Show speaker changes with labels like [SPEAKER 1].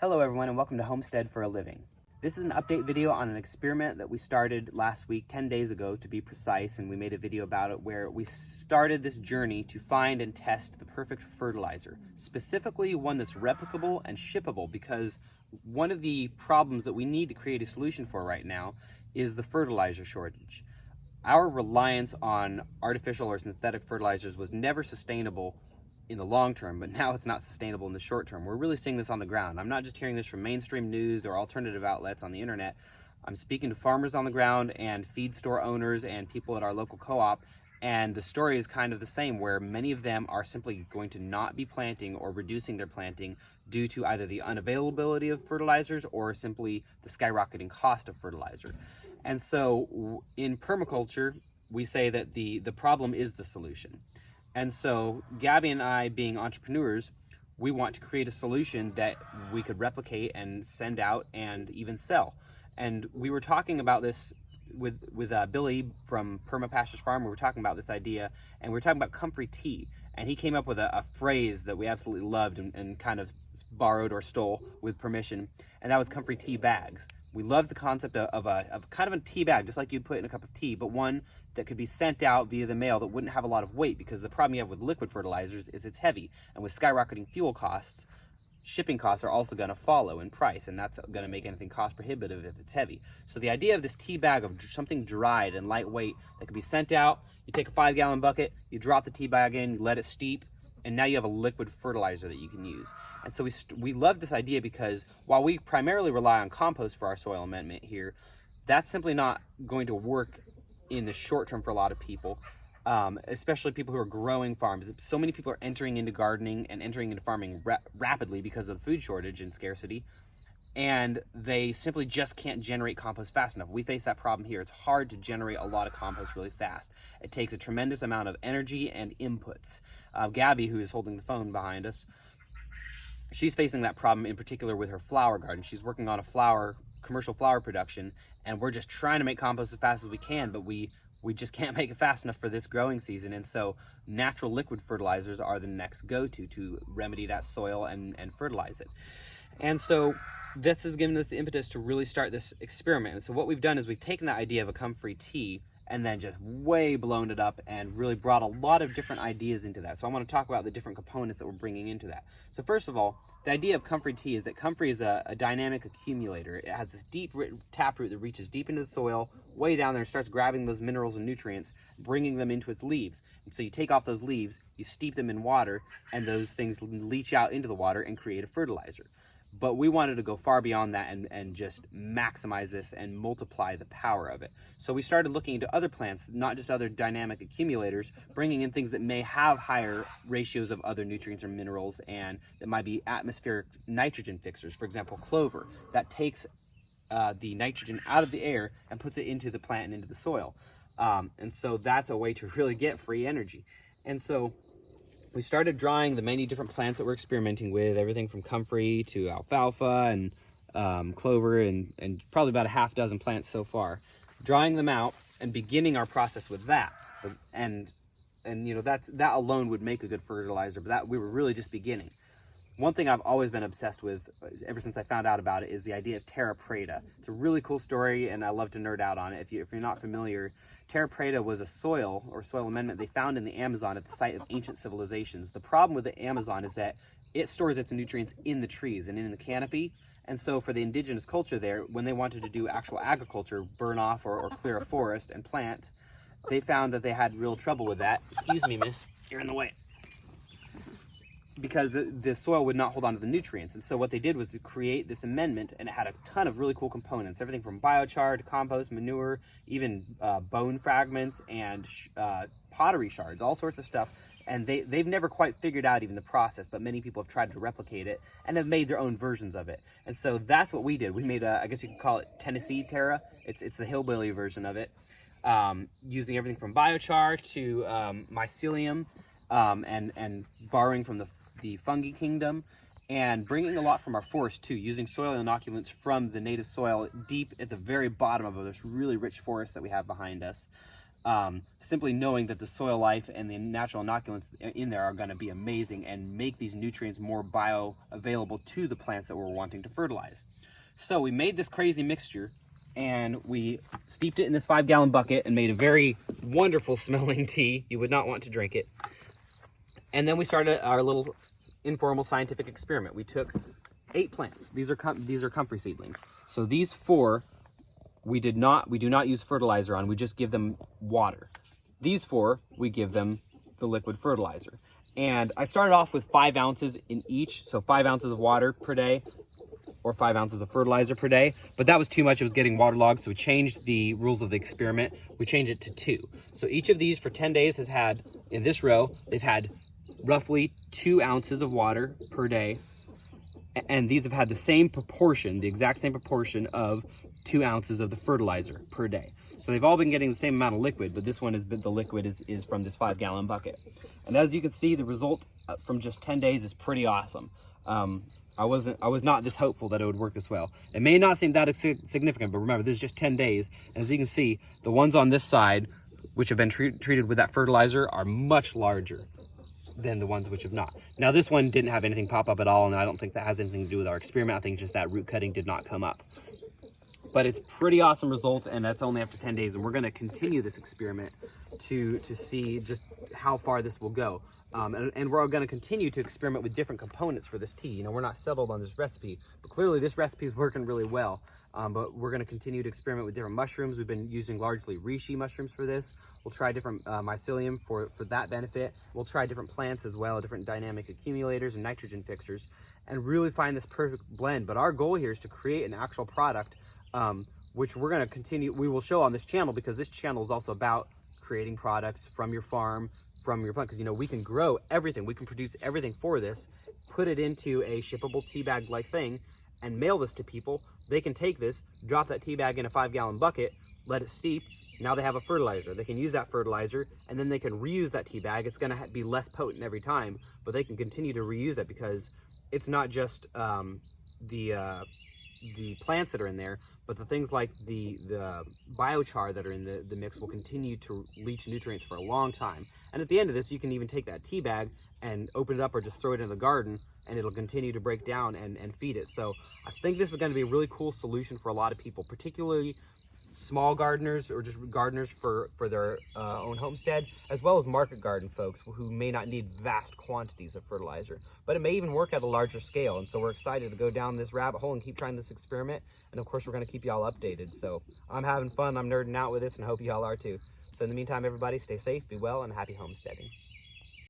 [SPEAKER 1] Hello everyone and welcome to Homestead for a Living. This is an update video on an experiment that we started last week, 10 days ago to be precise, and we made a video about it where we started this journey to find and test the perfect fertilizer, specifically one that's replicable and shippable, because one of the problems that we need to create a solution for right now is the fertilizer shortage. Our reliance on artificial or synthetic fertilizers was never sustainable in the long term, but now it's not sustainable in the short term. We're really seeing this on the ground. I'm not just hearing this from mainstream news or alternative outlets on the internet. I'm speaking to farmers on the ground and feed store owners and people at our local co-op, and the story is kind of the same, where many of them are simply going to not be planting or reducing their planting due to either the unavailability of fertilizers or simply the skyrocketing cost of fertilizer. And so in permaculture, we say that the problem is the solution. And so Gabby and I, being entrepreneurs, we want to create a solution that we could replicate and send out and even sell. And we were talking about this with Billy from Perma Pastures Farm. We were talking about this idea, and we were talking about comfrey tea. And he came up with a phrase that we absolutely loved and kind of borrowed or stole with permission, and that was comfrey tea bags. We love the concept of kind of a tea bag, just like you'd put in a cup of tea, but one that could be sent out via the mail that wouldn't have a lot of weight, because the problem you have with liquid fertilizers is it's heavy, and with skyrocketing fuel costs, shipping costs are also going to follow in price, and that's going to make anything cost prohibitive if it's heavy. So the idea of this tea bag of something dried and lightweight that can be sent out, you take a 5-gallon bucket, you drop the tea bag in, you let it steep, and now you have a liquid fertilizer that you can use. And so we love this idea because while we primarily rely on compost for our soil amendment here, that's simply not going to work in the short term for a lot of people, especially people who are growing farms. So many people are entering into gardening and entering into farming rapidly because of the food shortage and scarcity, and they simply just can't generate compost fast enough. We face that problem here. It's hard to generate a lot of compost really fast. It takes a tremendous amount of energy and inputs. Gabby, who is holding the phone behind us, she's facing that problem in particular with her flower garden. She's working on a commercial flower production, and we're just trying to make compost as fast as we can, but we just can't make it fast enough for this growing season. And so natural liquid fertilizers are the next go-to to remedy that soil and fertilize it. And so this has given us the impetus to really start this experiment. And so what we've done is we've taken that idea of a comfrey tea and then just way blown it up and really brought a lot of different ideas into that. So I want to talk about the different components that we're bringing into that. So first of all, the idea of comfrey tea is that comfrey is a dynamic accumulator. It has this deep taproot that reaches deep into the soil, way down there, and starts grabbing those minerals and nutrients, bringing them into its leaves. And so you take off those leaves, you steep them in water, and those things leach out into the water and create a fertilizer. But we wanted to go far beyond that and just maximize this and multiply the power of it. So we started looking into other plants, not just other dynamic accumulators, bringing in things that may have higher ratios of other nutrients or minerals, and that might be atmospheric nitrogen fixers. For example, clover, that takes the nitrogen out of the air and puts it into the plant and into the soil. And so that's a way to really get free energy. And so we started drawing the many different plants that we're experimenting with, everything from comfrey to alfalfa and clover and probably about a half dozen plants so far, drawing them out and beginning our process with that. And you know, that alone would make a good fertilizer, but that we were really just beginning. One thing I've always been obsessed with ever since I found out about it is the idea of terra preta. It's a really cool story, and I love to nerd out on it. If you're not familiar, terra preta was a soil amendment they found in the Amazon at the site of ancient civilizations. The problem with the Amazon is that it stores its nutrients in the trees and in the canopy. And so for the indigenous culture there, when they wanted to do actual agriculture, burn off or clear a forest and plant, they found that they had real trouble with that. Excuse me, miss, you're in the way. Because the soil would not hold on to the nutrients. And so what they did was to create this amendment, and it had a ton of really cool components, everything from biochar to compost, manure, even bone fragments and pottery shards, all sorts of stuff. And they've never quite figured out even the process, but many people have tried to replicate it and have made their own versions of it. And so that's what we did. We made I guess you could call it Tennessee Terra. It's the hillbilly version of it, using everything from biochar to mycelium, and borrowing from the fungi kingdom, and bringing a lot from our forest too, using soil inoculants from the native soil deep at the very bottom of this really rich forest that we have behind us. simply knowing that the soil life and the natural inoculants in there are going to be amazing and make these nutrients more bioavailable to the plants that we're wanting to fertilize. So we made this crazy mixture and we steeped it in this 5-gallon bucket and made a very wonderful smelling tea. You would not want to drink it. And then we started our little informal scientific experiment. We took 8 plants. These are comfrey seedlings. So these 4 we do not use fertilizer on. We just give them water. These 4 we give them the liquid fertilizer. And I started off with 5 ounces in each, so 5 ounces of water per day or 5 ounces of fertilizer per day, but that was too much. It was getting waterlogged, so we changed the rules of the experiment. We changed it to 2. So each of these for 10 days has had, in this row, they've had roughly 2 ounces of water per day, and these have had the same proportion, the exact same proportion of 2 ounces of the fertilizer per day. So they've all been getting the same amount of liquid, but this one has been, the liquid is from this 5-gallon bucket. And as you can see, the result from just 10 days is pretty awesome. I was not this hopeful that it would work this well. It may not seem that significant, but remember, this is just 10 days. And as you can see, the ones on this side, which have been treated with that fertilizer, are much larger than the ones which have not. Now, this one didn't have anything pop up at all, and I don't think that has anything to do with our experiment. I think just that root cutting did not come up. But it's pretty awesome results, and that's only after 10 days. And we're going to continue this experiment to see just how far this will go. And we're going to continue to experiment with different components for this tea. You know, we're not settled on this recipe, but clearly this recipe is working really well. But we're going to continue to experiment with different mushrooms. We've been using largely reishi mushrooms for this. We'll try different mycelium for that benefit. We'll try different plants as well, different dynamic accumulators and nitrogen fixers, and really find this perfect blend. But our goal here is to create an actual product, which we're going to continue, we will show on this channel, because this channel is also about creating products from your farm, from your plant, because, you know, we can grow everything, we can produce everything for this, put it into a shippable tea bag like thing, and mail this to people. They can take this, drop that tea bag in a 5-gallon bucket, let it steep. Now they have a fertilizer. They can use that fertilizer, and then they can reuse that tea bag. It's going to be less potent every time, but they can continue to reuse that, because it's not just the plants that are in there, but the things like the biochar that are in the mix will continue to leach nutrients for a long time. And at the end of this, you can even take that tea bag and open it up or just throw it in the garden, and it'll continue to break down and feed it. So I think this is going to be a really cool solution for a lot of people, particularly small gardeners or just gardeners for their own homestead, as well as market garden folks who may not need vast quantities of fertilizer. But it may even work at a larger scale, and so we're excited to go down this rabbit hole and keep trying this experiment. And of course, we're going to keep y'all updated. So I'm having fun, I'm nerding out with this, and I hope y'all are too. So in the meantime, everybody, stay safe, be well, and happy homesteading.